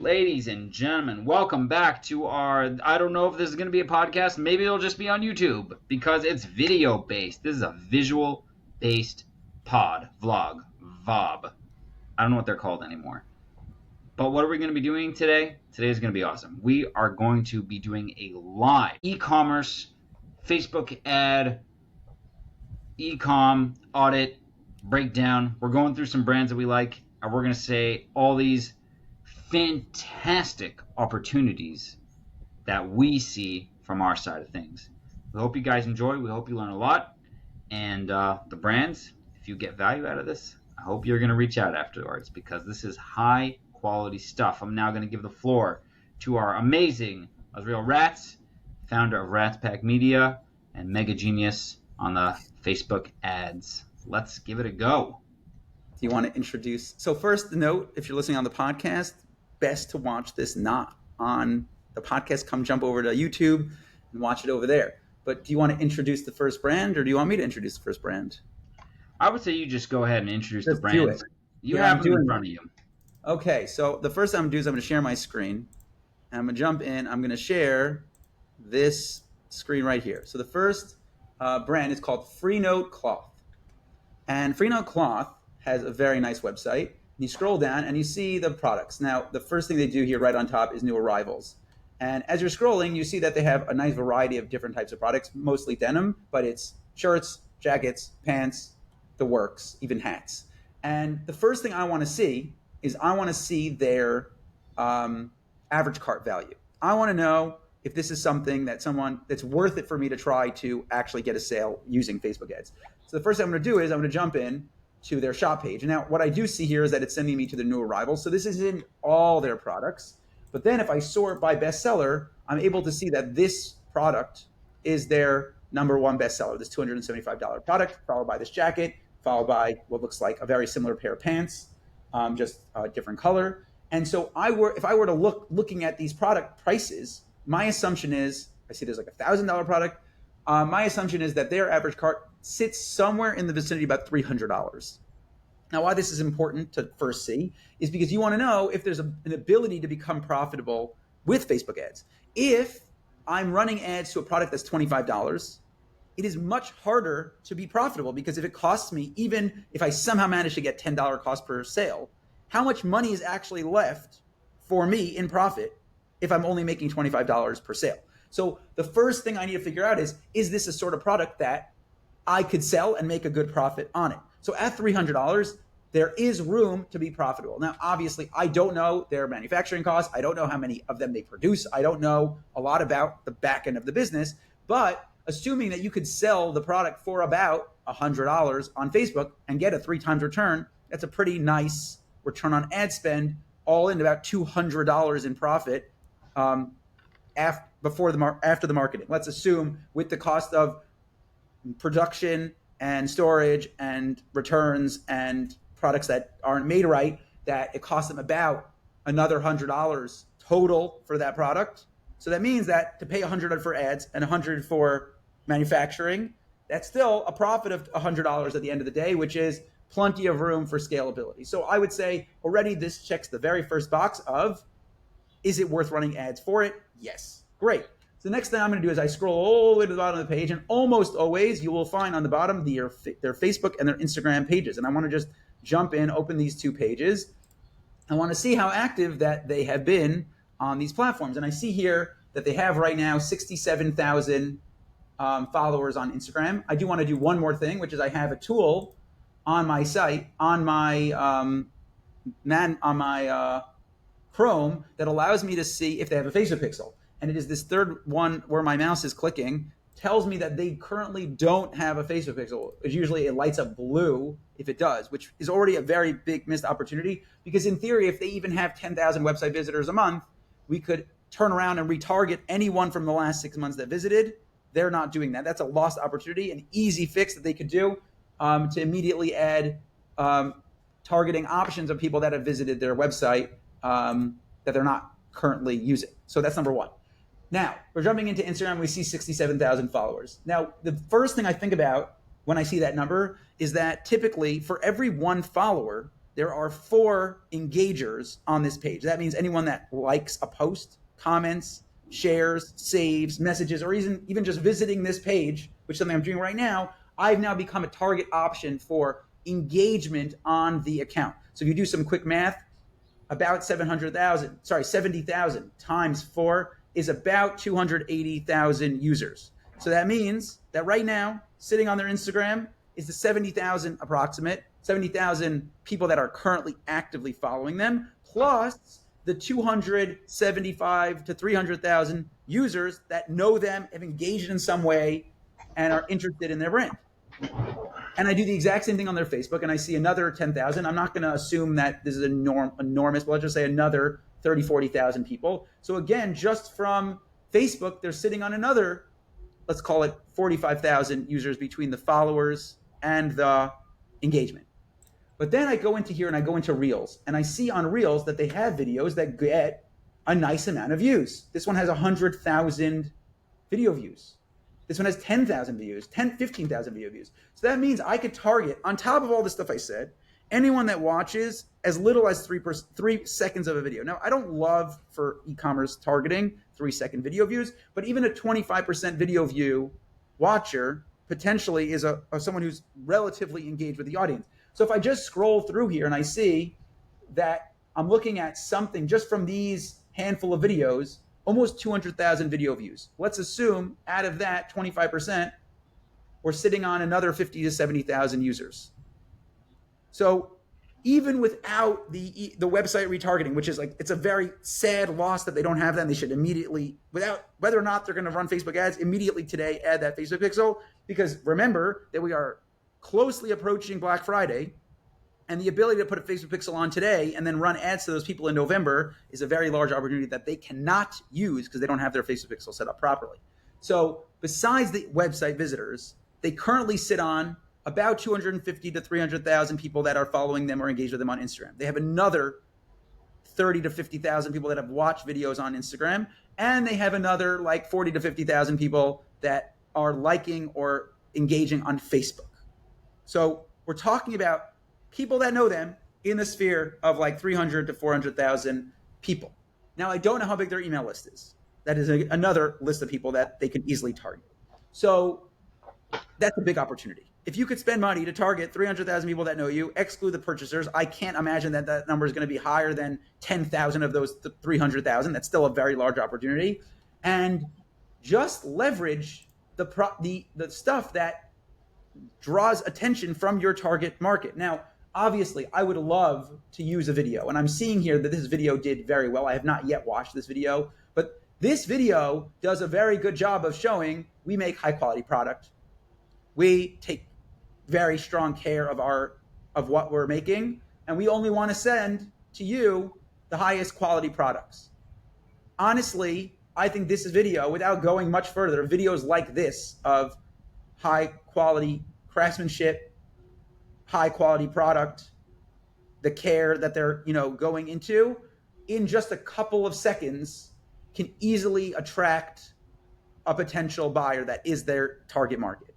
Ladies and gentlemen, welcome back to our, I don't know if this is going to be a podcast, maybe it'll just be on YouTube because it's video based. This is a visual based vlog, VOB. I don't know what they're called anymore. But what are we going to be doing today? Today is going to be awesome. We are going to be doing a live e-commerce Facebook ad, e-com audit breakdown. We're going through some brands that we like, and we're going to say all these fantastic opportunities that we see from our side of things. We hope you guys enjoy. We hope you learn a lot. And the brands, if you get value out of this, I hope you're going to reach out afterwards because this is high quality stuff. I'm now going to give the floor to our amazing Azrael Rats, founder of Rats Pack Media and mega genius on the Facebook ads. Let's give it a go. Do you want to introduce? So first, note, if you're listening on the podcast, best to watch this not on the podcast. Come jump over to YouTube and watch it over there. But do you want to introduce the first brand, or do you want me to introduce the first brand? I would say you just go ahead and introduce Just the brands. You have them in front of you. Okay, so the first thing I'm going to do is I'm going to share my screen. I'm going to jump in. I'm going to share this screen right here. So the first brand is called Freenote Cloth. And Freenote Cloth has a very nice website. You scroll down and you see the products. Now, the first thing they do here right on top is new arrivals. And as you're scrolling, you see that they have a nice variety of different types of products, mostly denim, but it's shirts, jackets, pants, the works, even hats. And the first thing I want to see is I want to see their average cart value. I want to know if this is something that's worth it for me to try to actually get a sale using Facebook ads. So the first thing I'm going to do is I'm going to jump in to their shop page. Now, what I do see here is that it's sending me to the new arrivals. So this is in all their products. But then if I sort by bestseller, I'm able to see that this product is their number one bestseller, this $275 product, followed by this jacket, followed by what looks like a very similar pair of pants, just a different color. And so if I were to looking at these product prices, my assumption is, I see there's like $1,000 product. My assumption is that their average cart sits somewhere in the vicinity of about $300. Now, why this is important to first see is because you want to know if there's an ability to become profitable with Facebook ads. If I'm running ads to a product that's $25, it is much harder to be profitable because if it costs me, even if I somehow manage to get $10 cost per sale, how much money is actually left for me in profit if I'm only making $25 per sale? So the first thing I need to figure out is this a sort of product that I could sell and make a good profit on it? So at $300, there is room to be profitable. Now, obviously, I don't know their manufacturing costs. I don't know how many of them they produce. I don't know a lot about the back end of the business. But assuming that you could sell the product for about $100 on Facebook and get a 3 times return, that's a pretty nice return on ad spend, all in about $200 in profit after the marketing. Let's assume with the cost of production and storage and returns and products that aren't made right, that it costs them about another $100 total for that product. So that means that to pay $100 for ads and $100 for manufacturing, that's still a profit of $100 at the end of the day, which is plenty of room for scalability. So I would say already this checks the very first box of, is it worth running ads for it? Yes. Great. So the next thing I'm going to do is I scroll all the way to the bottom of the page, and almost always you will find on the bottom their Facebook and their Instagram pages. And I want to just jump in, open these two pages. I want to see how active that they have been on these platforms. And I see here that they have right now 67,000 followers on Instagram. I do want to do one more thing, which is I have a tool on my site, on my Chrome, that allows me to see if they have a Facebook pixel. And it is this third one where my mouse is clicking, tells me that they currently don't have a Facebook pixel. Usually it lights up blue if it does, which is already a very big missed opportunity, because in theory, if they even have 10,000 website visitors a month, we could turn around and retarget anyone from the last 6 months that visited. They're not doing that. That's a lost opportunity, an easy fix that they could do to immediately add targeting options of people that have visited their website that they're not currently using. So that's number one. Now, we're jumping into Instagram. We see 67,000 followers. Now, the first thing I think about when I see that number is that typically for every one follower, there are 4 engagers on this page. That means anyone that likes a post, comments, shares, saves, messages, or even just visiting this page, which is something I'm doing right now, I've now become a target option for engagement on the account. So if you do some quick math, about 70,000 times 4 is about 280,000 users. So that means that right now, sitting on their Instagram is the 70,000 approximate, 70,000 people that are currently actively following them, plus the 275 to 300,000 users that know them, have engaged in some way, and are interested in their brand. And I do the exact same thing on their Facebook, and I see another 10,000. I'm not going to assume that this is enormous, but let's just say another 30, 40,000 people. So again, just from Facebook, they're sitting on another, let's call it 45,000 users between the followers and the engagement. But then I go into here and I go into Reels, and I see on Reels that they have videos that get a nice amount of views. This one has 100,000 video views. This one has 10,000 views, 15,000 video views. So that means I could target, on top of all the stuff I said, anyone that watches as little as 3 seconds of a video. Now, I don't love for e-commerce targeting 3-second video views, but even a 25% video view watcher potentially is someone who's relatively engaged with the audience. So if I just scroll through here and I see that I'm looking at something just from these handful of videos, almost 200,000 video views. Let's assume out of that 25%, we're sitting on another 50 to 70,000 users. So even without the website retargeting, which is like, it's a very sad loss that they don't have that, and they should immediately, without whether or not they're going to run Facebook ads, immediately today add that Facebook pixel, because remember that we are closely approaching Black Friday, and the ability to put a Facebook pixel on today and then run ads to those people in November is a very large opportunity that they cannot use because they don't have their Facebook pixel set up properly. So besides the website visitors, they currently sit on about 250 to 300,000 people that are following them or engaged with them on Instagram. They have another 30 to 50,000 people that have watched videos on Instagram, and they have another like 40 to 50,000 people that are liking or engaging on Facebook. So we're talking about people that know them in the sphere of like 300 to 400,000 people. Now, I don't know how big their email list is. That is another list of people that they can easily target. So that's a big opportunity. If you could spend money to target 300,000 people that know you, exclude the purchasers, I can't imagine that that number is going to be higher than 10,000 of those 300,000. That's still a very large opportunity. And just leverage the stuff that draws attention from your target market. Now, obviously, I would love to use a video, and I'm seeing here that this video did very well. I have not yet watched this video, but this video does a very good job of showing we make high quality product. We take very strong care of what we're making, and we only want to send to you the highest quality products. Honestly, I think this video, without going much further, videos like this of high quality craftsmanship, high quality product, the care that they're going into, in just a couple of seconds can easily attract a potential buyer that is their target market.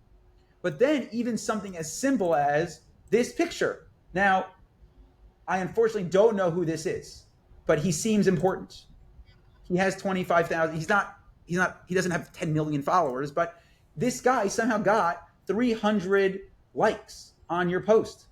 But then even something as simple as this picture. Now, I unfortunately don't know who this is, but he seems important. He has 25,000. He doesn't have 10 million followers, but this guy somehow got 300 likes on your post.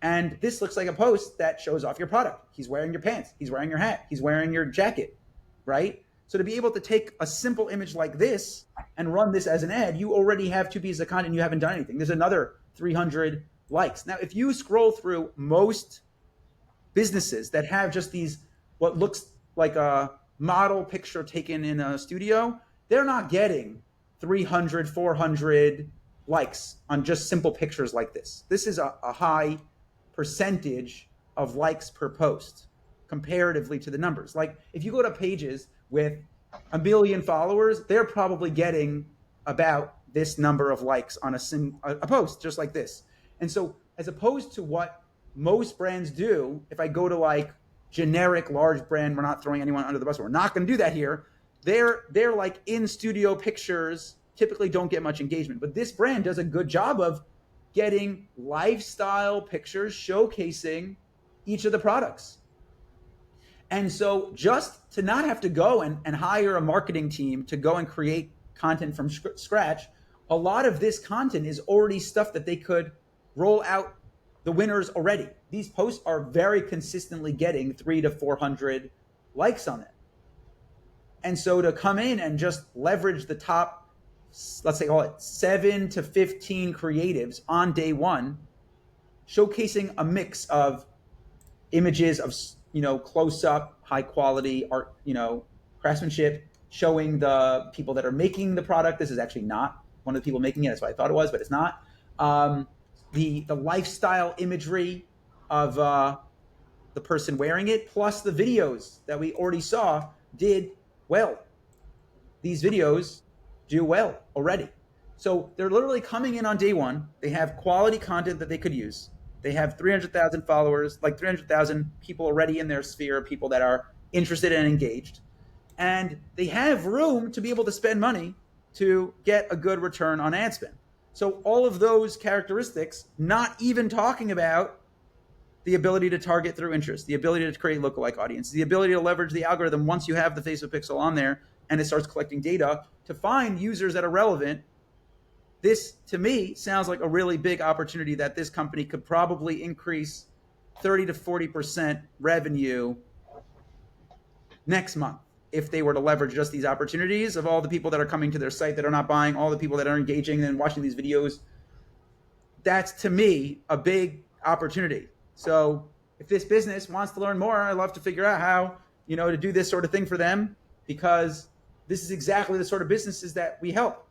And this looks like a post that shows off your product. He's wearing your pants. He's wearing your hat. He's wearing your jacket, right? So to be able to take a simple image like this and run this as an ad, you already have 2 pieces of content. You haven't done anything. There's another 300 likes. Now, if you scroll through most businesses that have just these, what looks like a model picture taken in a studio, they're not getting 300, 400 likes on just simple pictures like this. This is a high percentage of likes per post comparatively to the numbers. Like if you go to pages with 1 million followers, they're probably getting about this number of likes on a post just like this. And so as opposed to what most brands do, if I go to like generic large brand, we're not throwing anyone under the bus, we're not going to do that here. They're like in studio pictures, typically don't get much engagement, but this brand does a good job of getting lifestyle pictures showcasing each of the products. And so just to not have to go and hire a marketing team to go and create content from scratch, a lot of this content is already stuff that they could roll out the winners already. These posts are very consistently getting 300 to 400 likes on it. And so to come in and just leverage the top, let's say, call it 7 to 15 creatives on day one, showcasing a mix of images of, close up, high quality art, craftsmanship, showing the people that are making the product. This is actually not one of the people making it. That's what I thought it was, but it's not. The lifestyle imagery of the person wearing it, plus the videos that we already saw did well. These videos do well already. So they're literally coming in on day one. They have quality content that they could use. They have 300,000 followers, like 300,000 people already in their sphere, people that are interested and engaged. And they have room to be able to spend money to get a good return on ad spend. So all of those characteristics, not even talking about the ability to target through interest, the ability to create lookalike audiences, the ability to leverage the algorithm once you have the Facebook pixel on there and it starts collecting data to find users that are relevant. This, to me, sounds like a really big opportunity that this company could probably increase 30 to 40% revenue next month if they were to leverage just these opportunities of all the people that are coming to their site that are not buying, all the people that are engaging and watching these videos. That's, to me, a big opportunity. So if this business wants to learn more, I'd love to figure out how, to do this sort of thing for them, because this is exactly the sort of businesses that we help.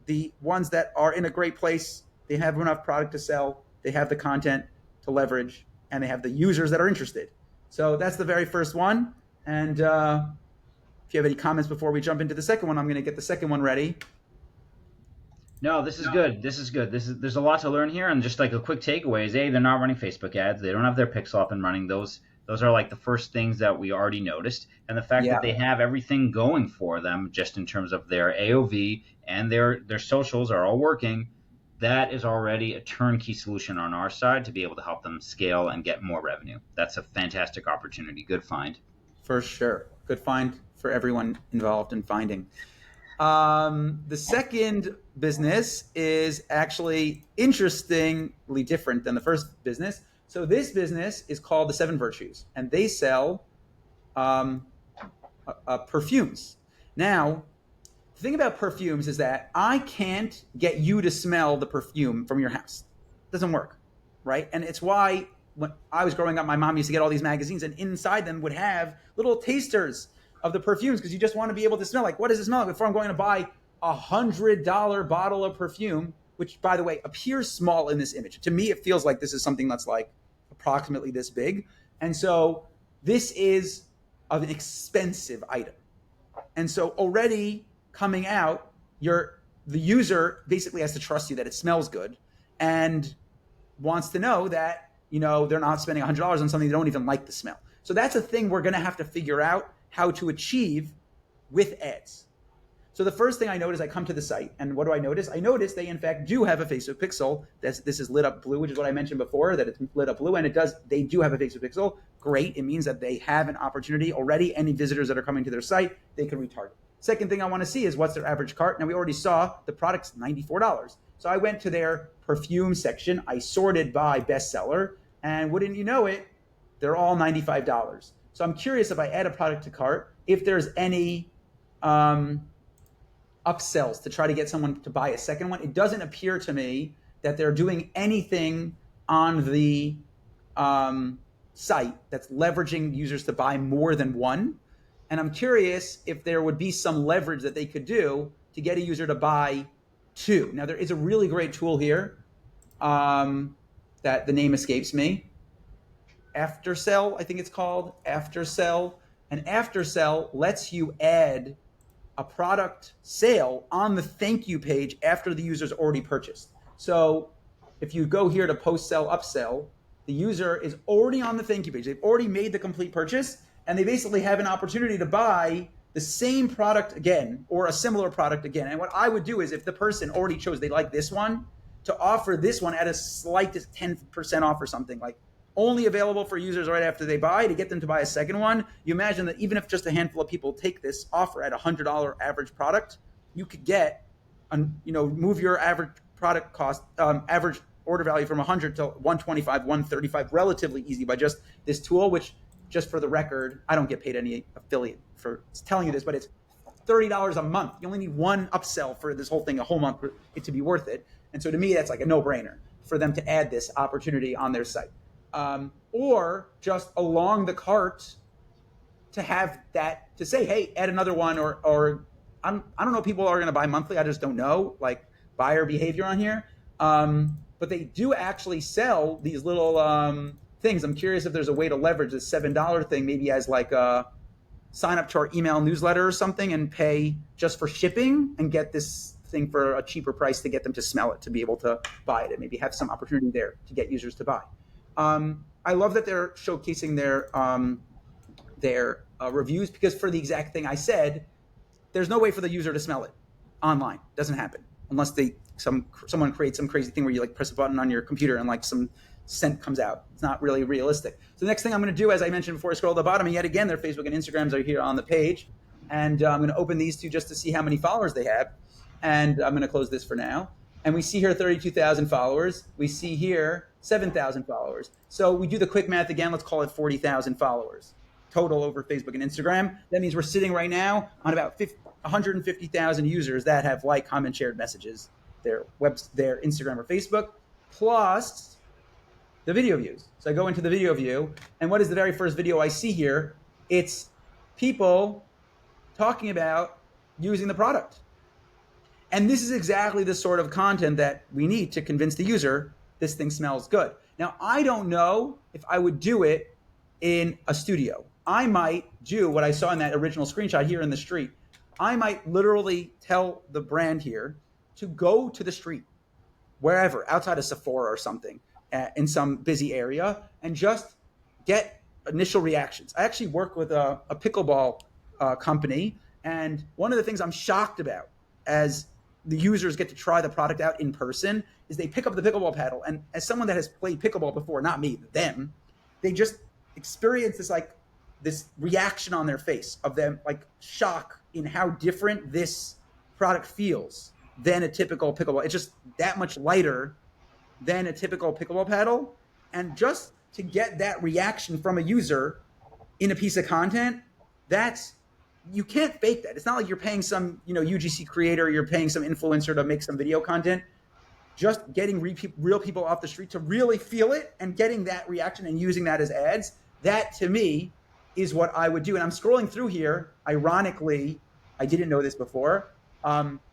The ones that are in a great place, they have enough product to sell, they have the content to leverage, and they have the users that are interested. So that's the very first one. And if you have any comments before we jump into the second one, I'm going to get the second one ready. No, this is good. This is good. There's a lot to learn here, and just like a quick takeaway is, they're not running Facebook ads. They don't have their pixel up and running. Those are like the first things that we already noticed, and the fact that they have everything going for them, just in terms of their AOV and their socials are all working. That is already a turnkey solution on our side to be able to help them scale and get more revenue. That's a fantastic opportunity. Good find. For sure. Good find for everyone involved in finding. The second business is actually interestingly different than the first business. So this business is called the Seven Virtues, and they sell perfumes. Now, the thing about perfumes is that I can't get you to smell the perfume from your house. It doesn't work, right? And it's why when I was growing up, my mom used to get all these magazines, and inside them would have little tasters of the perfumes, because you just want to be able to smell, like, what does it smell like before I'm going to buy $100 bottle of perfume, which, by the way, appears small in this image. To me, it feels like this is something that's like approximately this big. And so this is an expensive item. And so already coming out, the user basically has to trust you that it smells good and wants to know that, they're not spending $100 on something they don't even like the smell. So that's a thing we're going to have to figure out how to achieve with ads. So the first thing I notice, I come to the site, and what do I notice? I notice they in fact do have a Facebook pixel. This is lit up blue, which is what I mentioned before, that it's lit up blue, and they do have a Facebook pixel. Great. It means that they have an opportunity already. Any visitors that are coming to their site, they can retarget. Second thing I want to see is what's their average cart. Now, we already saw the product's $94. So I went to their perfume section. I sorted by bestseller, and wouldn't you know it, they're all $95. So I'm curious, if I add a product to cart, if there's any upsells to try to get someone to buy a second one. It doesn't appear to me that they're doing anything on the site that's leveraging users to buy more than one. And I'm curious if there would be some leverage that they could do to get a user to buy two. Now, there is a really great tool here that the name escapes me. Aftersell, I think it's called Aftersell. And Aftersell lets you add a product sale on the thank you page after the user's already purchased. So if you go here to post sell upsell, the user is already on the thank you page. They've already made the complete purchase, and they basically have an opportunity to buy the same product again or a similar product again. And what I would do is, if the person already chose they like this one, to offer this one at a slight 10% off or something, like only available for users right after they buy to get them to buy a second one. You imagine that even if just a handful of people take this offer at $100 average product, you could get, move your average product cost, average order value from 100 to 125, 135 relatively easy by just this tool, which, just for the record, I don't get paid any affiliate for telling you this, but it's $30 a month. You only need one upsell for this whole thing, a whole month, for it to be worth it. And so to me, that's like a no-brainer for them to add this opportunity on their site. Or just along the cart to have that, to say, hey, add another one, or I don't know if people are going to buy monthly. I just don't know, like, buyer behavior on here. But they do actually sell these little things. I'm curious if there's a way to leverage this $7 thing, maybe as like a sign up to our email newsletter or something and pay just for shipping and get this thing for a cheaper price to get them to smell it, to be able to buy it, and maybe have some opportunity there to get users to buy. I love that they're showcasing their reviews, because for the exact thing I said, there's no way for the user to smell it online. It doesn't happen unless someone creates some crazy thing where you like press a button on your computer and like some scent comes out. It's not really realistic. So the next thing I'm going to do, as I mentioned before, I scroll to the bottom, and yet again, their Facebook and Instagrams are here on the page. And I'm going to open these two just to see how many followers they have. And I'm going to close this for now. And we see here 32,000 followers. We see here 7,000 followers. So we do the quick math again. Let's call it 40,000 followers total over Facebook and Instagram. That means we're sitting right now on about 150,000 users that have liked, comment, shared messages, their Instagram or Facebook, plus the video views. So I go into the video view, and what is the very first video I see here? It's people talking about using the product. And this is exactly the sort of content that we need to convince the user this thing smells good. Now, I don't know if I would do it in a studio. I might do what I saw in that original screenshot here in the street. I might literally tell the brand here to go to the street, wherever, outside of Sephora or something, in some busy area, and just get initial reactions. I actually work with a pickleball company, and one of the things I'm shocked about as the users get to try the product out in person is they pick up the pickleball paddle, and as someone that has played pickleball before, not me, them, they just experience this reaction on their face of them, like shock in how different this product feels than a typical pickleball. It's just that much lighter than a typical pickleball paddle. And just to get that reaction from a user in a piece of content, you can't fake that. It's not like you're paying some, UGC creator, you're paying some influencer to make some video content. Just getting real people off the street to really feel it and getting that reaction and using that as ads, that to me is what I would do. And I'm scrolling through here. Ironically, I didn't know this before.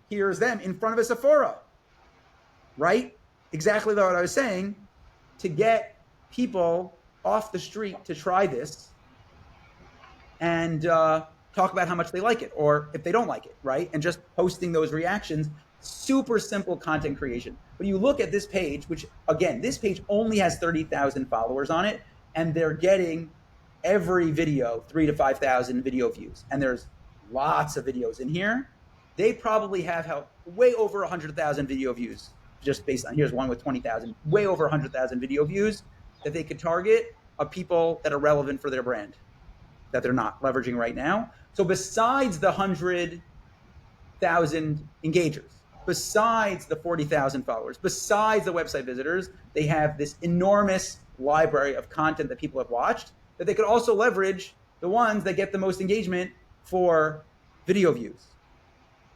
Here's them in front of a Sephora, right? Exactly what I was saying, to get people off the street to try this and talk about how much they like it, or if they don't like it, right? And just posting those reactions. Super simple content creation. But you look at this page, which again, this page only has 30,000 followers on it, and they're getting every video 3,000 to 5,000 video views. And there's lots of videos in here. They probably have way over 100,000 video views, just based on, here's one with 20,000, way over 100,000 video views that they could target of people that are relevant for their brand that they're not leveraging right now. So besides the 100,000 engagers, besides the 40,000 followers, besides the website visitors, they have this enormous library of content that people have watched that they could also leverage, the ones that get the most engagement, for video views.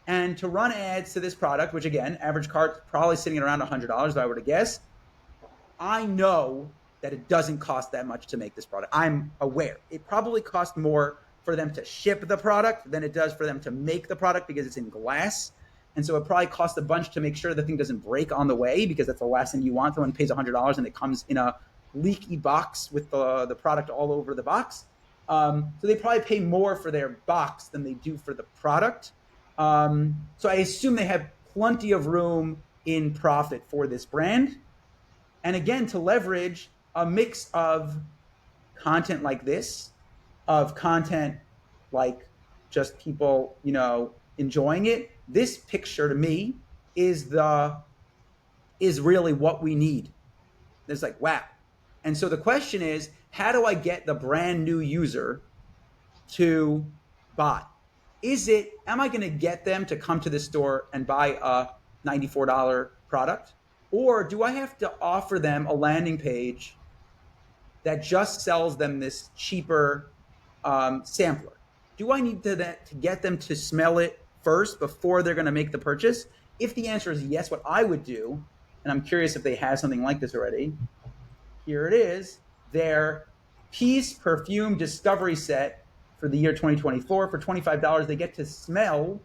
And to run ads to this product, which again, average cart probably sitting at around $100 if I were to guess, I know that it doesn't cost that much to make this product. I'm aware. It probably costs more for them to ship the product than it does for them to make the product, because it's in glass. And so it probably costs a bunch to make sure the thing doesn't break on the way, because that's the last thing you want. Someone pays $100 and it comes in a leaky box with the product all over the box. So they probably pay more for their box than they do for the product. So I assume they have plenty of room in profit for this brand. And again, to leverage a mix of content like this, of content like just people, enjoying it. This picture to me is really what we need. It's like, wow, And so the question is, how do I get the brand new user to buy? Am I going to get them to come to the store and buy a $94 product? Or do I have to offer them a landing page that just sells them this cheaper sampler? Do I need to get them to smell it first before they're going to make the purchase? If the answer is yes, what I would do, and I'm curious if they have something like this already, here it is, their Peace Perfume Discovery Set for the year 2024. For $25, they get to smell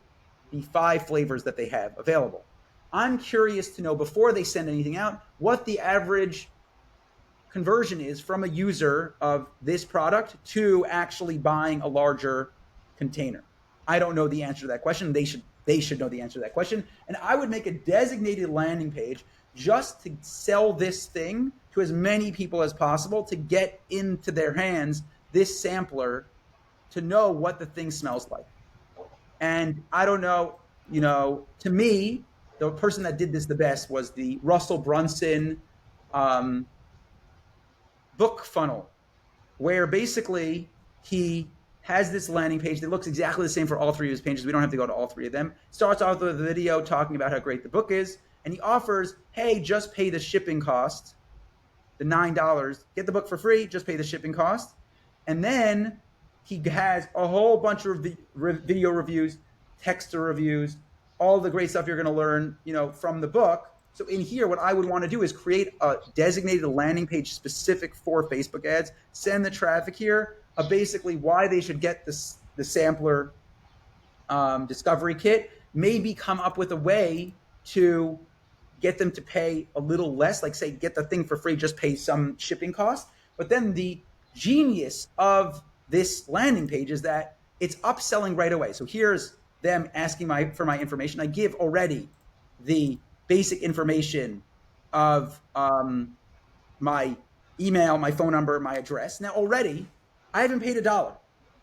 the 5 flavors that they have available. I'm curious to know, before they send anything out, what the average conversion is from a user of this product to actually buying a larger container. I don't know the answer to that question. They should know the answer to that question. And I would make a designated landing page just to sell this thing to as many people as possible, to get into their hands this sampler, to know what the thing smells like. And I don't know, to me, the person that did this the best was the Russell Brunson book funnel, where basically he has this landing page that looks exactly the same for all 3 of his pages. We don't have to go to all 3 of them. Starts off with a video talking about how great the book is, and he offers, hey, just pay the shipping cost, the $9. Get the book for free, just pay the shipping cost. And then he has a whole bunch of video reviews, texter reviews, all the great stuff you're going to learn, from the book. So in here, what I would want to do is create a designated landing page specific for Facebook ads, send the traffic here, basically why they should get the sampler discovery kit, maybe come up with a way to get them to pay a little less, like say, get the thing for free, just pay some shipping cost. But then the genius of this landing page is that it's upselling right away. So here's them asking for my information. I give already the basic information of my email, my phone number, my address. Now already, I haven't paid $1.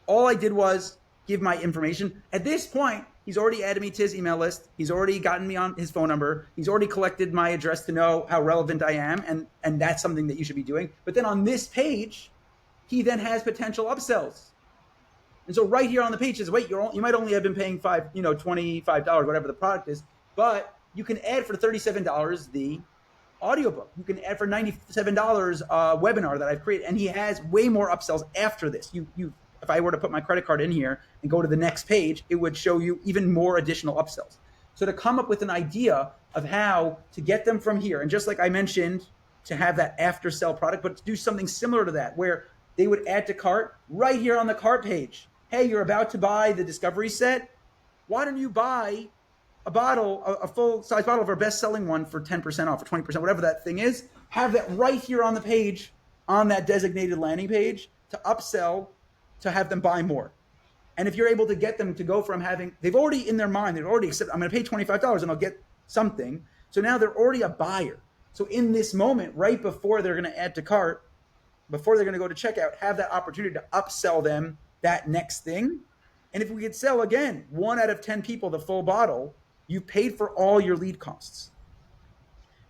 All I did was give my information. At this point, he's already added me to his email list. He's already gotten me on his phone number. He's already collected my address to know how relevant I am, and that's something that you should be doing. But then on this page, he then has potential upsells. And so right here on the page says, wait, you might only have been paying $25, whatever the product is, but you can add for $37 the audiobook. You can add for $97 a webinar that I've created, and he has way more upsells after this. If I were to put my credit card in here and go to the next page, it would show you even more additional upsells. So to come up with an idea of how to get them from here, and just like I mentioned, to have that after sell product, but to do something similar to that, where they would add to cart right here on the cart page. Hey, you're about to buy the discovery set. Why don't you buy a full-size bottle of our best-selling one for 10% off, or 20%, whatever that thing is? Have that right here on the page, on that designated landing page, to upsell, to have them buy more. And if you're able to get them to go from they've already in their mind, they've already accepted, I'm going to pay $25 and I'll get something. So now they're already a buyer. So in this moment, right before they're going to add to cart, before they're going to go to checkout, have that opportunity to upsell them that next thing. And if we could sell, again, 1 out of 10 people the full bottle, you paid for all your lead costs.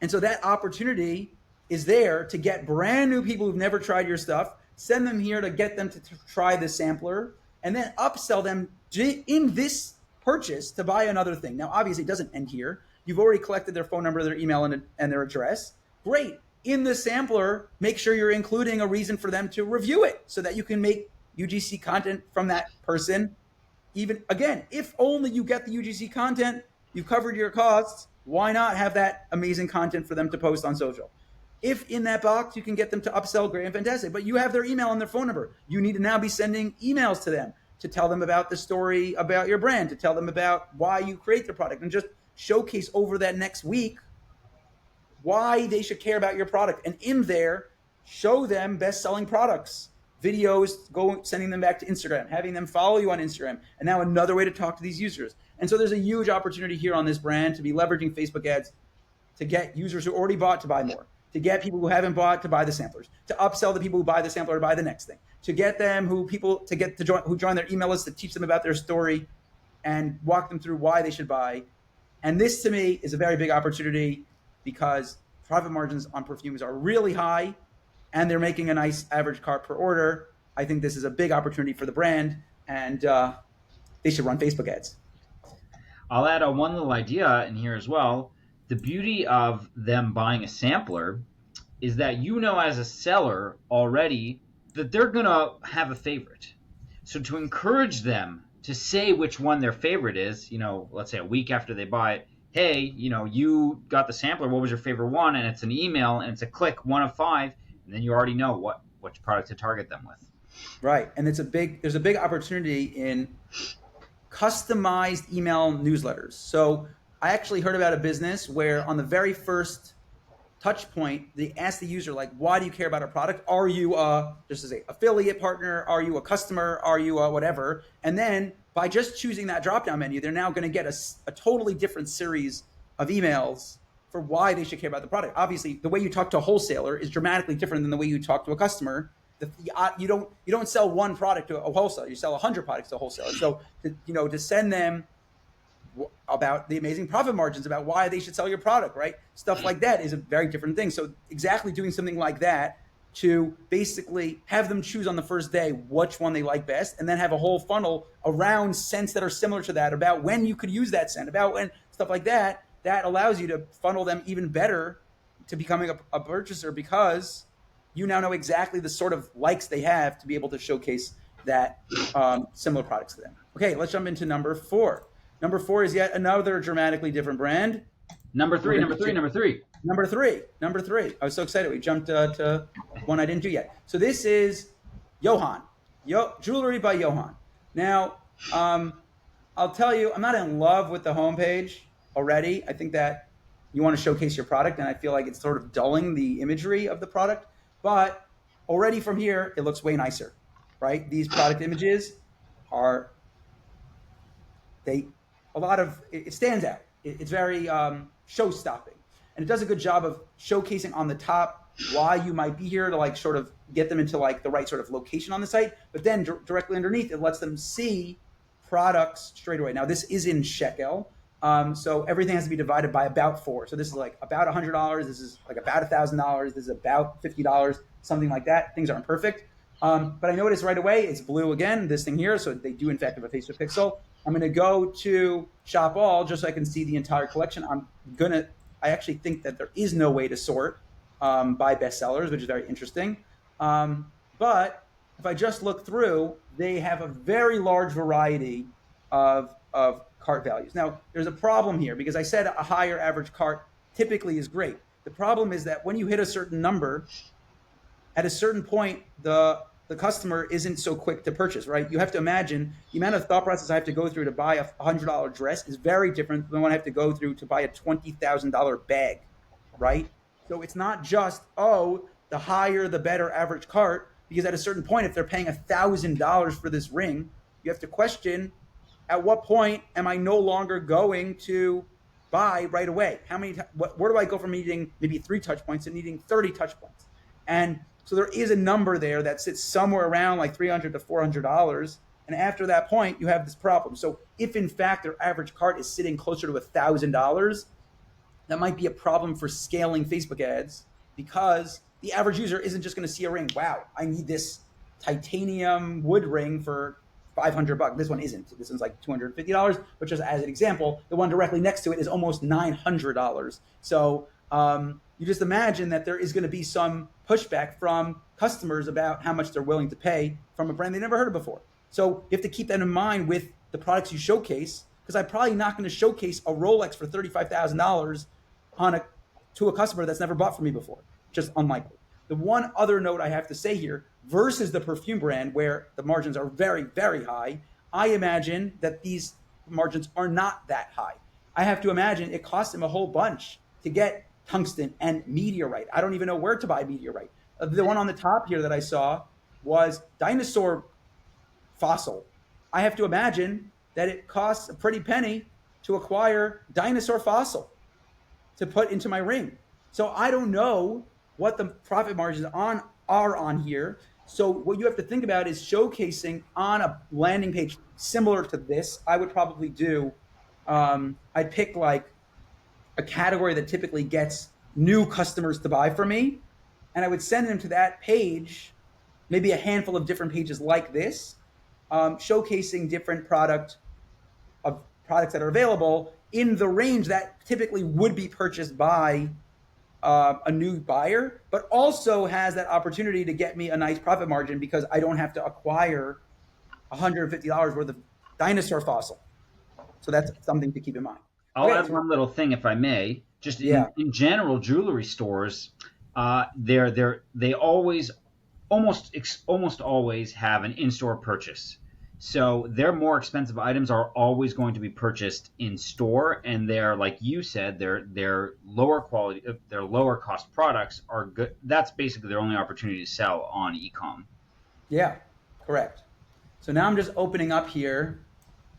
And so that opportunity is there to get brand new people who've never tried your stuff, send them here to get them to try the sampler, and then upsell them in this purchase to buy another thing. Now, obviously, it doesn't end here. You've already collected their phone number, their email, and their address. Great. In the sampler, make sure you're including a reason for them to review it so that you can make UGC content from that person. Even, again, if only you get the UGC content, you've covered your costs, why not have that amazing content for them to post on social? If in that box you can get them to upsell, great and fantastic, but you have their email and their phone number. You need to now be sending emails to them to tell them about the story about your brand, to tell them about why you create the product, and just showcase over that next week why they should care about your product. And in there, show them best-selling products, videos, sending them back to Instagram, having them follow you on Instagram, and now another way to talk to these users. And so there's a huge opportunity here on this brand to be leveraging Facebook ads to get users who already bought to buy more, to get people who haven't bought to buy the samplers, to upsell the people who buy the sampler to buy the next thing, to get them who join their email list, to teach them about their story and walk them through why they should buy. And this, to me, is a very big opportunity because profit margins on perfumes are really high. and they're making a nice average cart per order. I think this is a big opportunity for the brand, and they should run Facebook ads. I'll add one little idea in here as well. The beauty of them buying a sampler is that as a seller already that they're going to have a favorite. So to encourage them to say which one their favorite is, let's say a week after they buy it, hey, you got the sampler, what was your favorite one? And it's an email and it's a click, 1 of 5, and then you already know which product to target them with. Right. And there's a big opportunity in customized email newsletters. So I actually heard about a business where on the very first touch point, they ask the user, like, why do you care about our product? Are you just to say affiliate partner? Are you a customer? Are you a whatever? And then by just choosing that drop-down menu, they're now going to get a totally different series of emails for why they should care about the product. Obviously, the way you talk to a wholesaler is dramatically different than the way you talk to a customer. You don't sell one product to a wholesaler. You sell 100 products to a wholesaler. So to send them about the amazing profit margins, about why they should sell your product, right? Stuff like that is a very different thing. So exactly doing something like that to basically have them choose on the first day which one they like best, and then have a whole funnel around scents that are similar to that, about when you could use that scent, about when stuff like that, that allows you to funnel them even better to becoming a purchaser, because you now know exactly the sort of likes they have to be able to showcase that similar products to them. Okay, let's jump into number 4. Number 4 is yet another dramatically different brand. Number three. Number three. I was so excited. We jumped to one I didn't do yet. So this is Johan. Jewelry by Johan. Now, I'll tell you, I'm not in love with the homepage already. I think that you want to showcase your product, and I feel like it's sort of dulling the imagery of the product. But already from here, it looks way nicer, right? These product images are, it stands out. It's very show-stopping. And it does a good job of showcasing on the top why you might be here, to like sort of get them into like the right sort of location on the site. But then directly underneath, it lets them see products straight away. Now, this is in shekel. So everything has to be divided by about 4. So this is like about $100. This is like about $1,000. This is about $50, something like that. Things aren't perfect. But I noticed right away it's blue again, this thing here. So they do in fact have a Facebook pixel. I'm going to go to shop all just so I can see the entire collection. I actually think that there is no way to sort by bestsellers, which is very interesting. But if I just look through, they have a very large variety of cart values. Now, there's a problem here, because I said a higher average cart typically is great. The problem is that when you hit a certain number, at a certain point, the customer isn't so quick to purchase, right? You have to imagine the amount of thought process I have to go through to buy a $100 dress is very different than what I have to go through to buy a $20,000 bag, right? So it's not just, the higher the better average cart, because at a certain point, if they're paying $1,000 for this ring, you have to question, at what point am I no longer going to buy right away? Where do I go from needing maybe 3 touch points to needing 30 touch points? And so there is a number there that sits somewhere around like $300 to $400. And after that point, you have this problem. So if in fact their average cart is sitting closer to $1,000, that might be a problem for scaling Facebook ads, because the average user isn't just going to see a ring. Wow, I need this titanium wood ring for $500. This one isn't. This one's like $250. But just as an example, the one directly next to it is almost $900. So you just imagine that there is going to be some pushback from customers about how much they're willing to pay from a brand they never heard of before. So you have to keep that in mind with the products you showcase, because I'm probably not going to showcase a Rolex for $35,000 to a customer that's never bought from me before. Just unlikely. The one other note I have to say here, versus the perfume brand where the margins are very, very high, I imagine that these margins are not that high. I have to imagine it costs them a whole bunch to get tungsten and meteorite. I don't even know where to buy meteorite. The one on the top here that I saw was dinosaur fossil. I have to imagine that it costs a pretty penny to acquire dinosaur fossil to put into my ring. So I don't know what the profit margins are on here. So what you have to think about is showcasing on a landing page similar to this. I would probably do, I'd pick like a category that typically gets new customers to buy from me, and I would send them to that page, maybe a handful of different pages like this, showcasing different products that are available in the range that typically would be purchased by a new buyer, but also has that opportunity to get me a nice profit margin because I don't have to acquire $150 worth of dinosaur fossil. So that's something to keep in mind. I'll Okay, add so one little thing, if I may. Just yeah, in general, jewelry stores, they always almost always have an in-store purchase. So their more expensive items are always going to be purchased in store, and they're, like you said, their lower quality, their lower cost products are good. That's basically their only opportunity to sell on e-com. yeah, correct. So now I'm just opening up here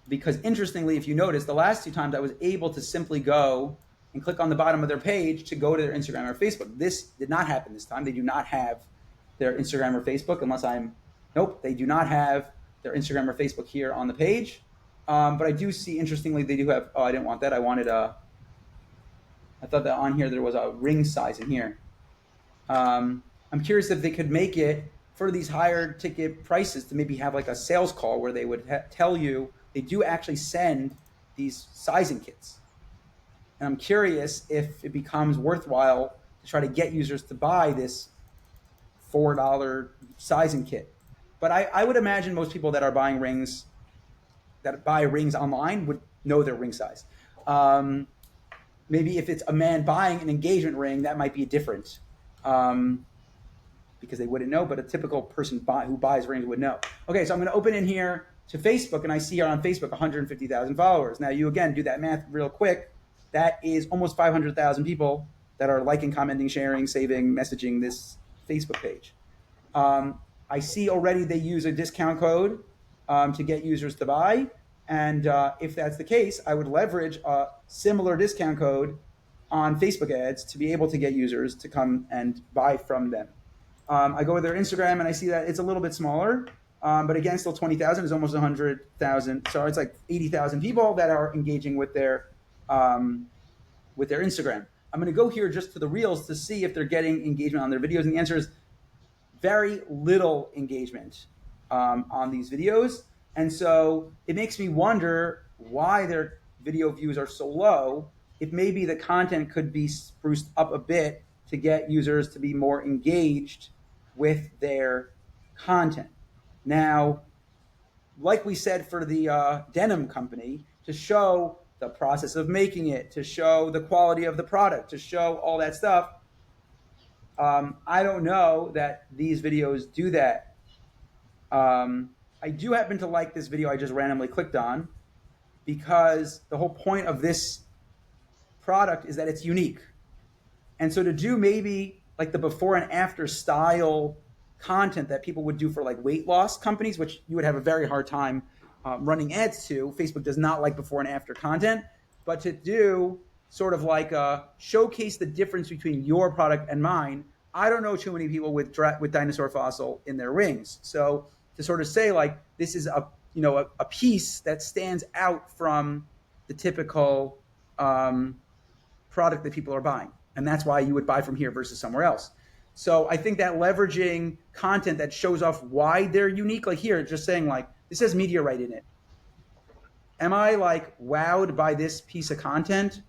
because interestingly, if you notice, the last two times I was able to simply go and click on the bottom of their page to go to their Instagram or Facebook. This did not happen this time. They do not have their Instagram or Facebook unless I'm, nope, they do not have their Instagram or Facebook here on the page. But I do see, interestingly, they do have, oh, I didn't want that. I thought that on here there was a ring size in here. I'm curious if they could make it for these higher ticket prices to maybe have like a sales call where they would tell you they do actually send these sizing kits. And I'm curious if it becomes worthwhile to try to get users to buy this $4 sizing kit. But I would imagine most people that are buying rings, that buy rings online, would know their ring size. Um, Maybe if it's a man buying an engagement ring, that might be different. Um, because they wouldn't know, but a typical person who buys rings would know. Okay, so I'm going to open in here to Facebook, and I see here on Facebook 150,000 followers. Now, you again do that math real quick. That is almost 500,000 people that are liking, commenting, sharing, saving, messaging this Facebook page. I see already they use a discount code to get users to buy. And if that's the case, I would leverage a similar discount code on Facebook ads to be able to get users to come and buy from them. I go to their Instagram and I see that it's a little bit smaller, but again, still 20,000 is almost 100,000. So it's like 80,000 people that are engaging with their Instagram. I'm going to go here just to the Reels to see if they're getting engagement on their videos, and the answer is very little engagement on these videos. And so it makes me wonder why their video views are so low. If maybe the content could be spruced up a bit to get users to be more engaged with their content. Now, like we said for the denim company, to show the process of making it, to show the quality of the product, to show all that stuff, I don't know that these videos do that. I do happen to like this video I just randomly clicked on because the whole point of this product is that it's unique. And so to do maybe like the before and after style content that people would do for like weight loss companies, which you would have a very hard time running ads to. Facebook does not like before and after content, but to do sort of like showcase the difference between your product and mine. I don't know too many people with dinosaur fossil in their rings. So to sort of say like this is a piece that stands out from the typical product that people are buying. And that's why you would buy from here versus somewhere else. So I think that leveraging content that shows off why they're unique, like here, just saying like, this has meteorite in it. Am I like wowed by this piece of content?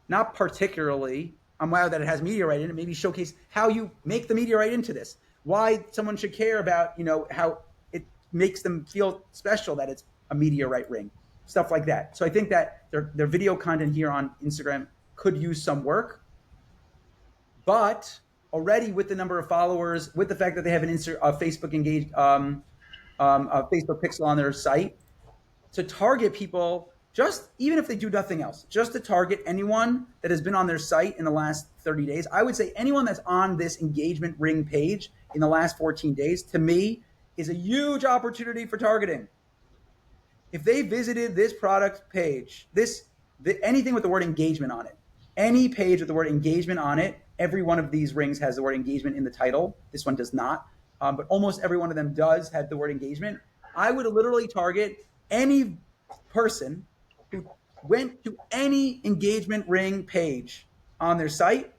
Not particularly. I'm wowed that it has meteorite in it. Maybe showcase how you make the meteorite into this. Why someone should care about, how it makes them feel special that it's a meteorite ring. Stuff like that. So I think that their video content here on Instagram could use some work. But already with the number of followers, with the fact that they have a Facebook engaged, a Facebook pixel on their site, to target people, just even if they do nothing else, just to target anyone that has been on their site in the last 30 days. I would say anyone that's on this engagement ring page in the last 14 days, to me, is a huge opportunity for targeting. If they visited this product page, anything with the word engagement on it, any page with the word engagement on it, every one of these rings has the word engagement in the title. This one does not, but almost every one of them does have the word engagement. I would literally target any person who went to any engagement ring page on their site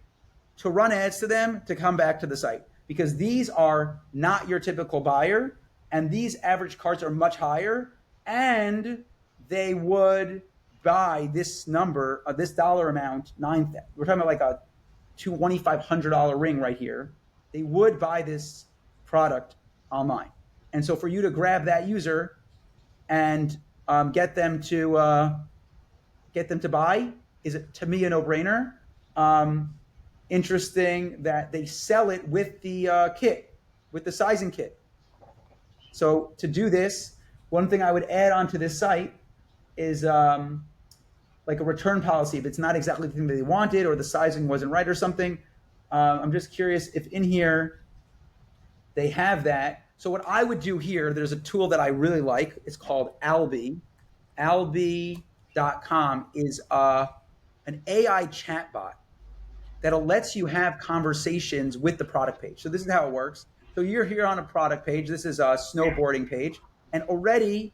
to run ads to them to come back to the site, because these are not your typical buyer, and these average carts are much higher, and they would buy this number, this dollar amount, we're talking about like a $2,500 ring right here. They would buy this product online. And so for you to grab that user and get them to buy is, to me, a no-brainer. Interesting that they sell it with the kit, with the sizing kit. So to do this, one thing I would add onto this site is like a return policy if it's not exactly the thing that they wanted or the sizing wasn't right or something. I'm just curious if in here they have that. So what I would do here, there's a tool that I really like. It's called Albi. Albi.com is an AI chatbot that lets you have conversations with the product page. So this is how it works. So you're here on a product page. This is a snowboarding page. And already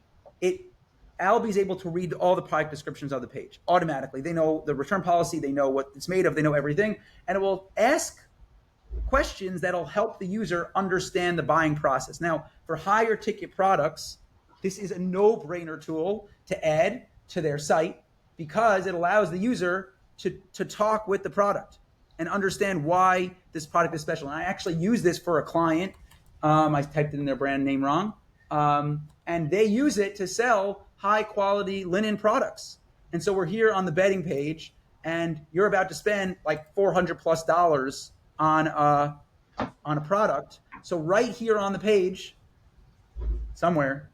Albi's able to read all the product descriptions of the page automatically. They know the return policy. They know what it's made of. They know everything. And it will ask questions that'll help the user understand the buying process. Now, for higher ticket products, this is a no-brainer tool to add to their site because it allows the user to talk with the product and understand why this product is special. And I actually use this for a client. I typed in their brand name wrong. And they use it to sell high quality linen products. And so we're here on the bedding page, and you're about to spend like $400+ on a product. So right here on the page, somewhere,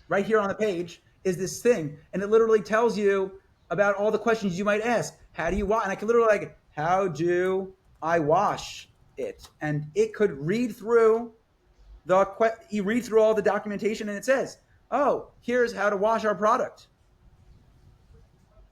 right here on the page is this thing, and it literally tells you about all the questions you might ask. How do you wash? And I could literally like, how do I wash it? And it could read through all the documentation, and it says, oh, here's how to wash our product.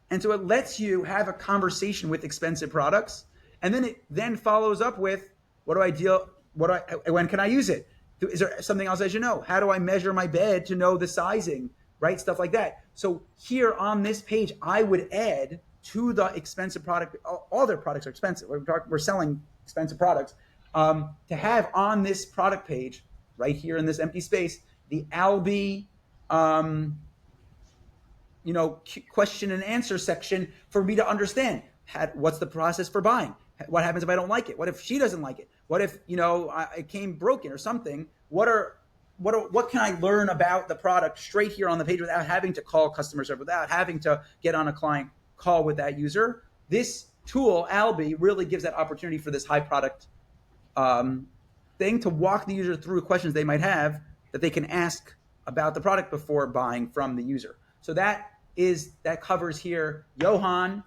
And so it lets you have a conversation with expensive products, and then it then follows up with, when can I use it? Is there something else I should know? How do I measure my bed to know the sizing, right? Stuff like that. So here on this page, I would add to the expensive product, all their products are expensive. We're selling expensive products. To have on this product page, right here in this empty space, the Albi, question and answer section for me to understand what's the process for buying. What happens if I don't like it? What if she doesn't like it? What if it came broken or something? What can I learn about the product straight here on the page without having to call customer service, without having to get on a client call with that user? This tool, Albi, really gives that opportunity for this high product thing to walk the user through questions they might have that they can ask about the product before buying from the user. So that covers here. Johan,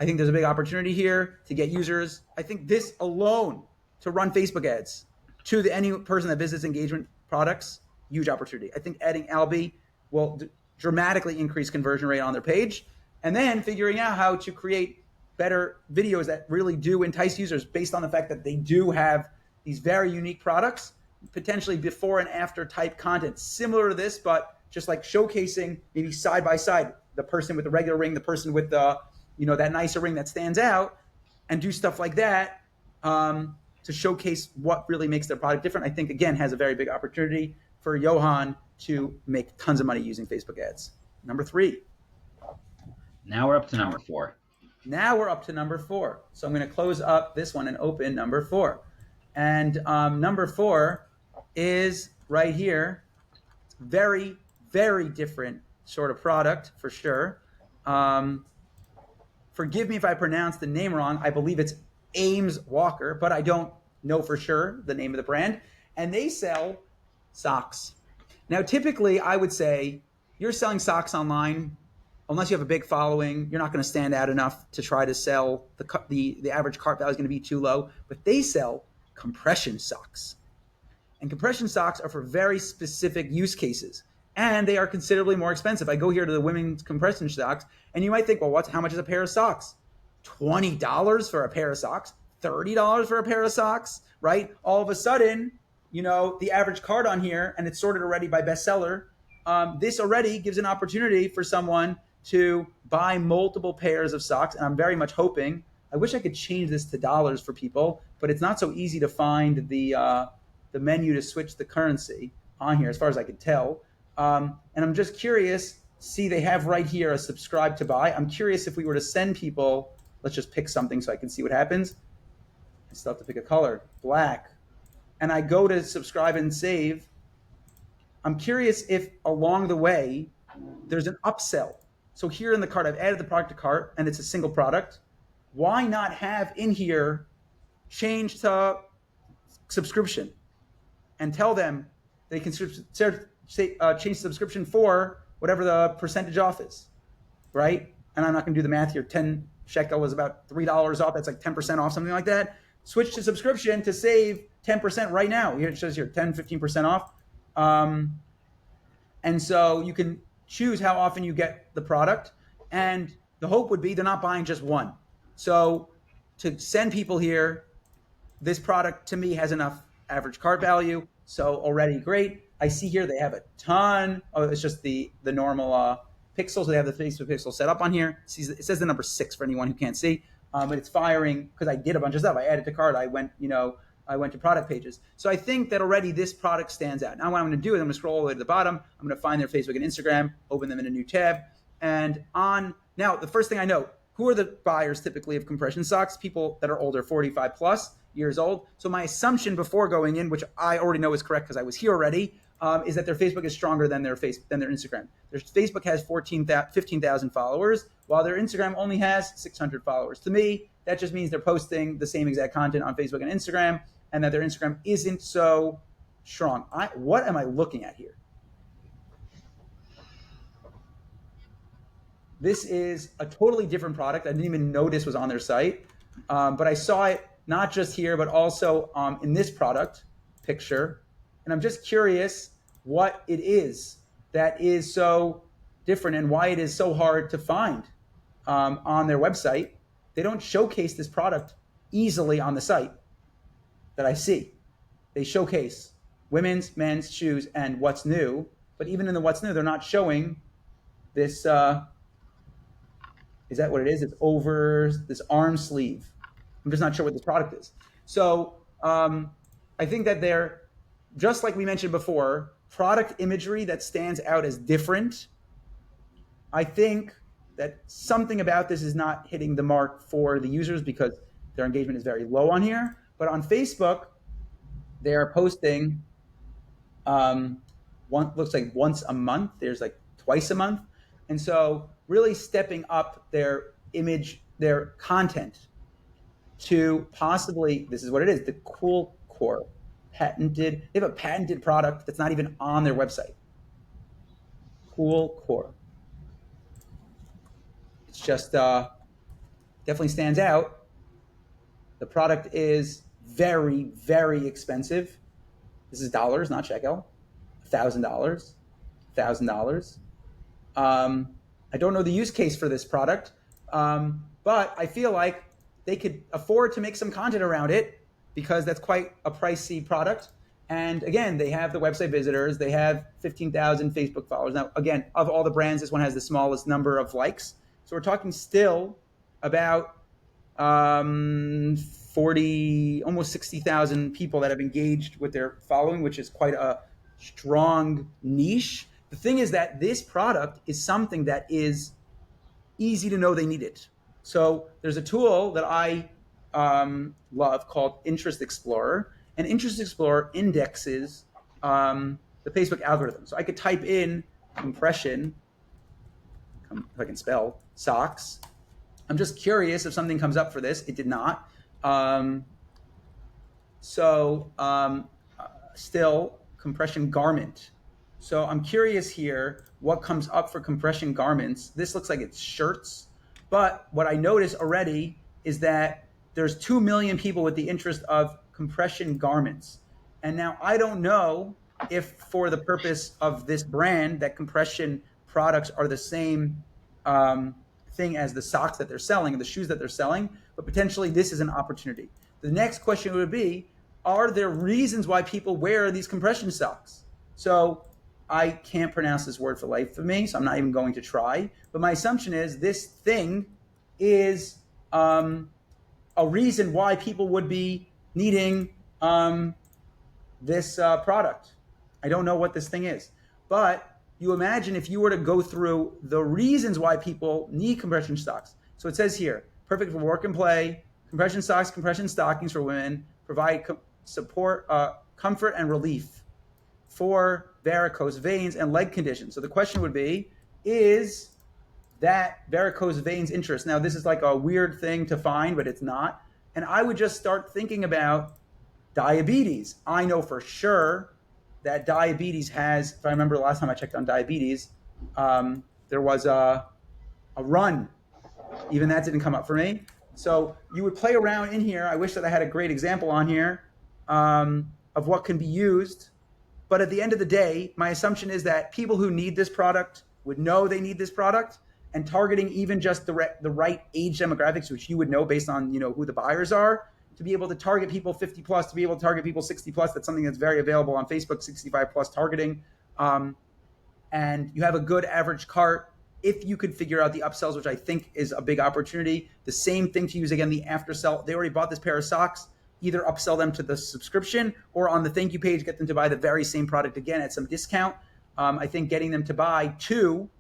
I think there's a big opportunity here to get users. I think this alone, to run Facebook ads to any person that visits engagement products, huge opportunity. I think adding Albi will dramatically increase conversion rate on their page, and then figuring out how to create better videos that really do entice users based on the fact that they do have these very unique products, potentially before and after type content similar to this, but just like showcasing maybe side by side the person with the regular ring, the person with the that nicer ring that stands out, and do stuff like that to showcase what really makes their product different. I think, again, has a very big opportunity for Johan to make tons of money using Facebook ads. Number 3. Now we're up to number 4. So I'm going to close up this one and open number 4. And number 4 is right here. Very, very different sort of product for sure. Forgive me if I pronounce the name wrong. I believe it's Ames Walker, but I don't know for sure the name of the brand. And they sell socks. Now, typically, I would say you're selling socks online, unless you have a big following, you're not going to stand out enough to try to sell the average cart value is going to be too low. But they sell compression socks. And compression socks are for very specific use cases. And they are considerably more expensive. I go here to the women's compression socks, and you might think, well, how much is a pair of socks? $20 for a pair of socks? $30 for a pair of socks, right? All of a sudden, the average cart on here, and it's sorted already by bestseller, this already gives an opportunity for someone to buy multiple pairs of socks. And I'm very much hoping I wish I could change this to dollars for people, but it's not so easy to find the menu to switch the currency on here, as far as I can tell. And I'm just curious. See, they have right here a subscribe to buy. I'm curious if we were to send people. Let's just pick something so I can see what happens. I still have to pick a color, black, and I go to subscribe and save. I'm curious if along the way there's an upsell. So here in the cart, I've added the product to cart, and it's a single product. Why not have in here change to subscription and tell them they can change subscription for whatever the percentage off is, right? And I'm not going to do the math here. 10 shekel was about $3 off. That's like 10% off, something like that. Switch to subscription to save 10% right now. Here it says here 10, 15% off. And so you can choose how often you get the product. And the hope would be they're not buying just one. So to send people here, this product to me has enough average cart value. So already great. I see here they have a ton. Oh, it's just the normal pixels. They have the Facebook pixel set up on here. It says the number 6 for anyone who can't see. But it's firing because I did a bunch of stuff. I added to cart. I went to product pages. So I think that already this product stands out. Now what I'm going to do is I'm going to scroll all the way to the bottom. I'm going to find their Facebook and Instagram, open them in a new tab. And now the first thing I know, who are the buyers typically of compression socks? People that are older, 45 plus years old. So my assumption before going in, which I already know is correct because I was here already, is that their Facebook is stronger than their Instagram. Their Facebook has 15,000 followers, while their Instagram only has 600 followers. To me, that just means they're posting the same exact content on Facebook and Instagram, and that their Instagram isn't so strong. What am I looking at here? This is a totally different product. I didn't even know this was on their site, but I saw it not just here, but also in this product picture. And I'm just curious what it is that is so different and why it is so hard to find on their website. They don't showcase this product easily on the site that I see. They showcase women's, men's shoes and what's new, but even in the what's new, they're not showing this. Is that what it is? It's over this arm sleeve. I'm just not sure what this product is. So I think that they're, just like we mentioned before, product imagery that stands out as different. I think that something about this is not hitting the mark for the users because their engagement is very low on here. But on Facebook, they are posting looks like once a month. There's like twice a month. And so really stepping up their image, their content to possibly, this is what it is, the Cool Core patented. They have a patented product that's not even on their website. Cool Core. It's just definitely stands out. The product is very, very expensive. This is dollars, not shekel. $1,000. $1,000. I don't know the use case for this product, but I feel like they could afford to make some content around it because that's quite a pricey product. And again, they have the website visitors. They have 15,000 Facebook followers. Now, again, of all the brands, this one has the smallest number of likes. So we're talking still about 40, almost 60,000 people that have engaged with their following, which is quite a strong niche. The thing is that this product is something that is easy to know they need it. So there's a tool that I love called Interest Explorer, and Interest Explorer indexes the Facebook algorithm. So I could type in compression, if I can spell, socks. I'm just curious if something comes up for this. It did not. Still, compression garment. So I'm curious here what comes up for compression garments. This looks like it's shirts. But what I notice already is that there's 2 million people with the interest of compression garments. And now I don't know if for the purpose of this brand that compression products are the same thing as the socks that they're selling and the shoes that they're selling, but potentially this is an opportunity. The next question would be, are there reasons why people wear these compression socks? So I can't pronounce this word for life of me, so I'm not even going to try. But my assumption is this thing is a reason why people would be needing this product. I don't know what this thing is, but you imagine if you were to go through the reasons why people need compression socks. So it says here, perfect for work and play, compression socks, compression stockings for women, provide support, comfort and relief for varicose veins and leg conditions. So the question would be, is that varicose veins interest? Now, this is like a weird thing to find, but it's not. And I would just start thinking about diabetes. I know for sure that diabetes has, if I remember the last time I checked on diabetes, there was a run. Even that didn't come up for me. So you would play around in here. I wish that I had a great example on here of what can be used. But at the end of the day, my assumption is that people who need this product would know they need this product, and targeting even just the right age demographics, which you would know based on who the buyers are, to be able to target people 50 plus, to be able to target people 60 plus. That's something that's very available on Facebook, 65 plus targeting. And you have a good average cart. If you could figure out the upsells, which I think is a big opportunity, the same thing to use again, the after sell. They already bought this pair of socks. Either upsell them to the subscription or on the thank you page, get them to buy the very same product again at some discount. I think getting them to buy two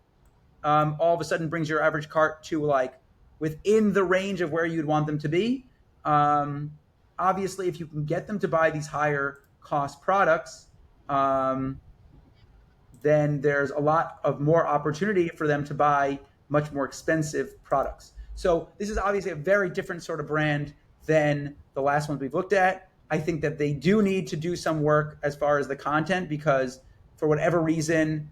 all of a sudden brings your average cart to like within the range of where you'd want them to be. Obviously, if you can get them to buy these higher cost products, then there's a lot of more opportunity for them to buy much more expensive products. So this is obviously a very different sort of brand than the last ones we've looked at. I think that they do need to do some work as far as the content, because for whatever reason,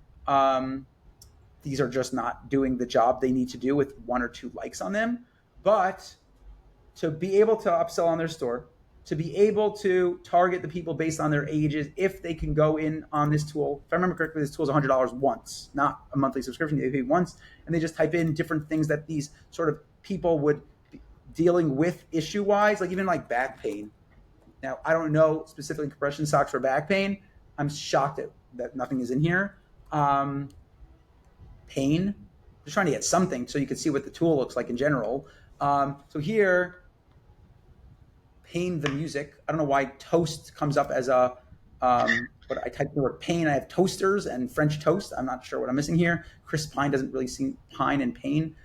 these are just not doing the job they need to do with 1 or 2 likes on them. But to be able to upsell on their store, to be able to target the people based on their ages, if they can go in on this tool. If I remember correctly, this tool is $100 once, not a monthly subscription. They pay once, and they just type in different things that these sort of people would be dealing with issue-wise, like even like back pain. Now, I don't know specifically compression socks for back pain. I'm shocked that nothing is in here. Pain. Just trying to get something so you can see what the tool looks like in general. So here, pain the music. I don't know why toast comes up as a, but I typed the word pain. I have toasters and French toast. I'm not sure what I'm missing here. Crisp pine doesn't really seem pine and pain.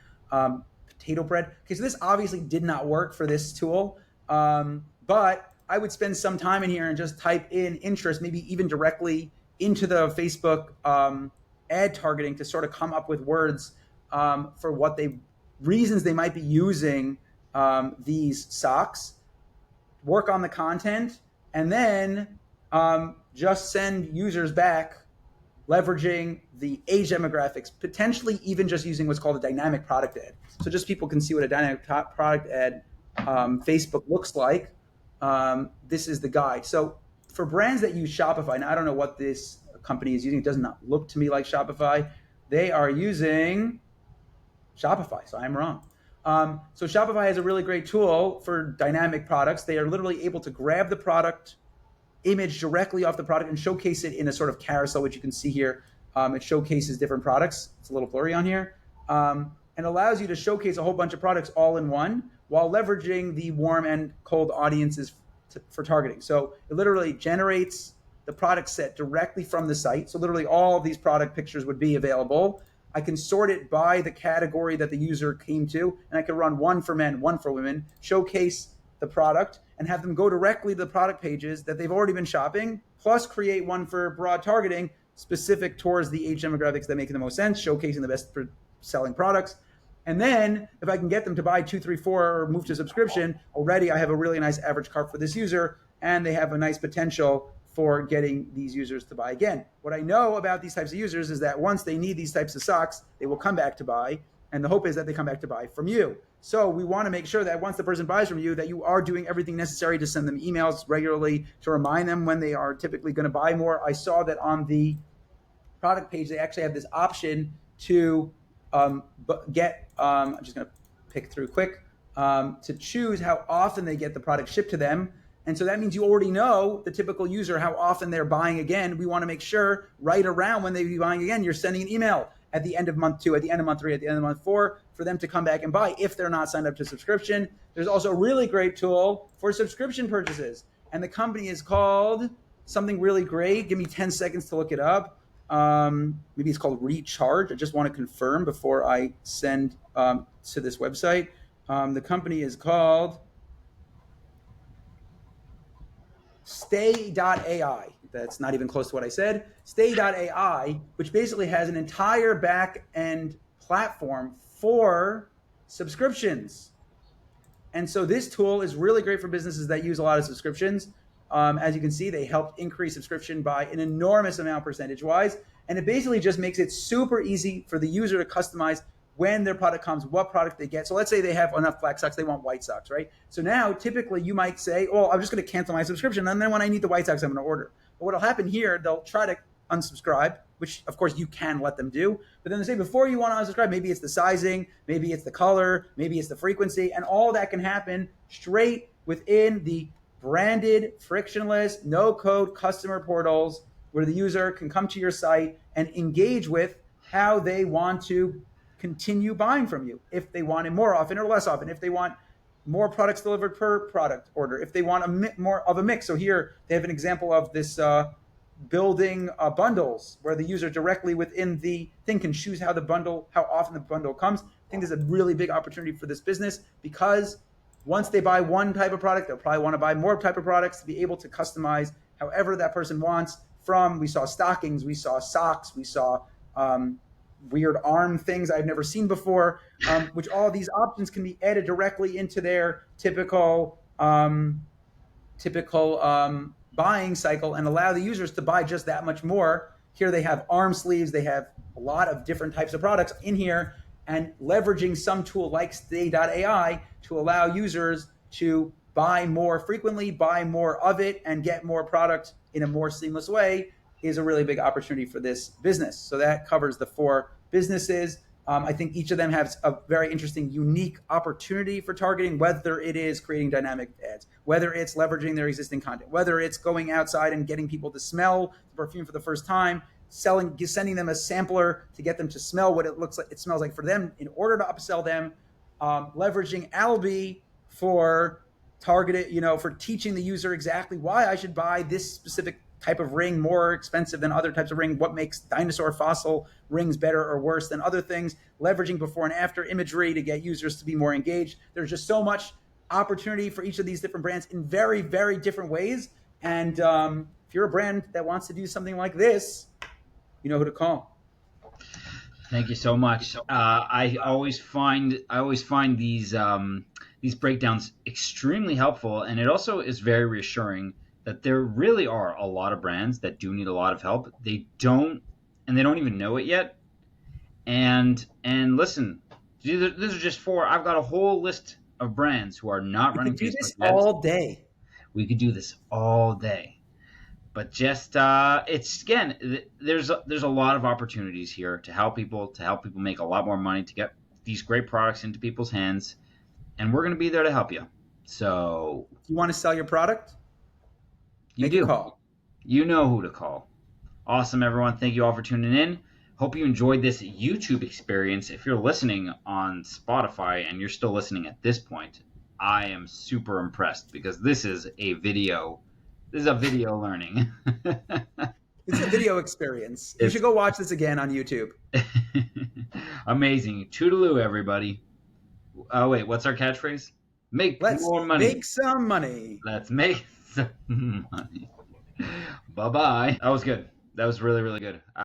Potato bread. Okay, so this obviously did not work for this tool, but I would spend some time in here and just type in interest, maybe even directly into the Facebook ad targeting to sort of come up with words for what reasons they might be using these socks. Work on the content, and then just send users back leveraging the age demographics, potentially even just using what's called a dynamic product ad. So just people can see what a dynamic product ad Facebook looks like. This is the guide. So for brands that use Shopify, now I don't know what this company is using. It does not look to me like Shopify. They are using Shopify, so I'm wrong. So Shopify has a really great tool for dynamic products. They are literally able to grab the product image directly off the product and showcase it in a sort of carousel, which you can see here. It showcases different products. It's a little blurry on here. And allows you to showcase a whole bunch of products all in one while leveraging the warm and cold audiences for targeting. So it literally generates the product set directly from the site. So literally all of these product pictures would be available. I can sort it by the category that the user came to, and I can run one for men, one for women, showcase the product, and have them go directly to the product pages that they've already been shopping, plus create one for broad targeting specific towards the age demographics that make the most sense, showcasing the best selling products. And then if I can get them to buy 2, 3, 4 or move to subscription, already I have a really nice average cart for this user, and they have a nice potential for getting these users to buy again. What I know about these types of users is that once they need these types of socks, they will come back to buy, and the hope is that they come back to buy from you. So we want to make sure that once the person buys from you, that you are doing everything necessary to send them emails regularly to remind them when they are typically going to buy more. I saw that on the product page, they actually have this option to get, I'm just going to pick through quick, to choose how often they get the product shipped to them. And so that means you already know the typical user, how often they're buying again. We want to make sure right around when they be buying again, you're sending an email. at the end of month 2, at the end of month 3, at the end of month 4 for them to come back and buy if they're not signed up to subscription. There's also a really great tool for subscription purchases. And the company is called something really great. Give me 10 seconds to look it up. Maybe it's called Recharge. I just want to confirm before I send to this website. The company is called Stay.ai. That's not even close to what I said. Stay.ai, which basically has an entire back end platform for subscriptions. And so this tool is really great for businesses that use a lot of subscriptions. As you can see, they helped increase subscription by an enormous amount percentage-wise. And it basically just makes it super easy for the user to customize when their product comes, what product they get. So let's say they have enough black socks, they want white socks, right? So now typically you might say, oh, I'm just going to cancel my subscription. And then when I need the white socks, I'm going to order. But what'll happen here, they'll try to unsubscribe, which of course you can let them do. But then they say before you want to unsubscribe, maybe it's the sizing, maybe it's the color, maybe it's the frequency, and all that can happen straight within the branded, frictionless, no-code customer portals where the user can come to your site and engage with how they want to continue buying from you. If they want it more often or less often, if they want more products delivered per product order, if they want more of a mix. So here they have an example of this building bundles where the user directly within the thing can choose how often the bundle comes. I think there's a really big opportunity for this business because once they buy one type of product, they'll probably want to buy more type of products to be able to customize however that person wants. We saw stockings, we saw socks, we saw weird arm things I've never seen before, which all of these options can be added directly into their typical buying cycle and allow the users to buy just that much more. Here they have arm sleeves, they have a lot of different types of products in here, and leveraging some tool like Stay.ai to allow users to buy more frequently, buy more of it, and get more product in a more seamless way is a really big opportunity for this business. So that covers the 4 businesses. I think each of them has a very interesting, unique opportunity for targeting, whether it is creating dynamic ads, whether it's leveraging their existing content, whether it's going outside and getting people to smell the perfume for the first time, sending them a sampler to get them to smell what it smells like for them in order to upsell them, leveraging Albi for targeted, for teaching the user exactly why I should buy this specific type of ring more expensive than other types of ring, what makes dinosaur fossil rings better or worse than other things, leveraging before and after imagery to get users to be more engaged. There's just so much opportunity for each of these different brands in very, very different ways. And if you're a brand that wants to do something like this, you know who to call. Thank you so much. I always find these breakdowns extremely helpful, and it also is very reassuring that there really are a lot of brands that do need a lot of help. They don't even know it yet. And listen, these are just 4. I've got a whole list of brands who are not running Facebook ads. We could do this all day. We could do this all day. But just there's a lot of opportunities here to help people make a lot more money, to get these great products into people's hands, and we're going to be there to help you. So, you want to sell your product? Make a call. You know who to call. Awesome, everyone. Thank you all for tuning in. Hope you enjoyed this YouTube experience. If you're listening on Spotify and you're still listening at this point, I am super impressed because this is a video learning. It's a video experience. You should go watch this again on YouTube. Amazing. Toodaloo, everybody. Oh, wait, what's our catchphrase? Let's more money. Make some money. Let's make some money. Bye-bye. That was good. That was really, really good.